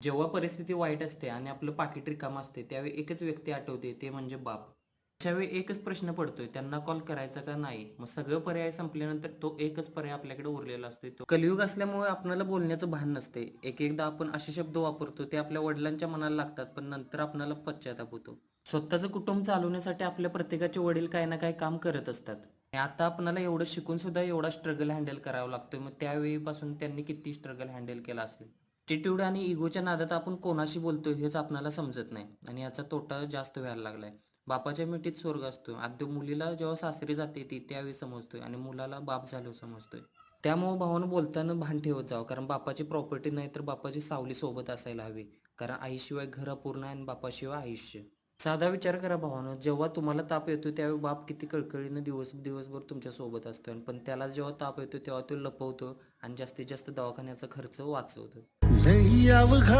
जेव्हा परिस्थिती वाईट असते आणि आपलं पाकीट रिकामं असते, त्यावेळी एकच व्यक्ती आठवते, ते म्हणजे बाप. अशावेळी एकच प्रश्न पडतोय, त्यांना कॉल करायचा का नाही? मग सगळं पर्याय संपल्यानंतर तो एकच पर्याय आपल्याकडे उरलेला असतोय तो. कलियुग असल्यामुळे आपल्याला बोलण्याचं भान नसते. एक-एकदा आपण असे शब्द वापरतो, ते आपल्या वडिलांच्या मनाला लागतात, पण नंतर आपल्याला पश्चाताप होतो. स्वतःचं कुटुंब चालवण्यासाठी आपल्या प्रत्येकाचे वडील काही ना काही काम करत असतात. आणि आता आपल्याला एवढं शिकून सुद्धा एवढा स्ट्रगल हँडल करावा लागतोय. मग त्यावेळीपासून त्यांनी किती स्ट्रगल हँडल केला असेल. ॲटिट्यूड आणि इगोच्या नादात आपण कोणाशी बोलतोय हेच आपल्याला समजत नाही आणि याचा तोटा जास्त व्हायला लागलाय. बापाच्या मिठीत स्वर्ग असतो. आद्य मुलीला जेव्हा सासरी जाते ती त्यावेळी समजतोय आणि मुलाला बाप झाल्यावर समजतोय. त्यामुळे भावानं बोलताना भान ठेवत जावं, कारण बापाची प्रॉपर्टी नाही तर बापाची सावली सोबत असायला हवी. कारण आईशिवाय घर अपूर्ण आहे आणि बापाशिवाय आयुष्य. साधा विचार करा भावानो, जेव्हा तुम्हाला ताप येतो त्यावेळी बाप किती कळकळीनं दिवसभर तुमच्या सोबत असतो, पण त्याला जेव्हा ताप येतो तेव्हा तो लपवतो आणि जास्तीत जास्त दवाखान्याचा खर्च वाचवतो.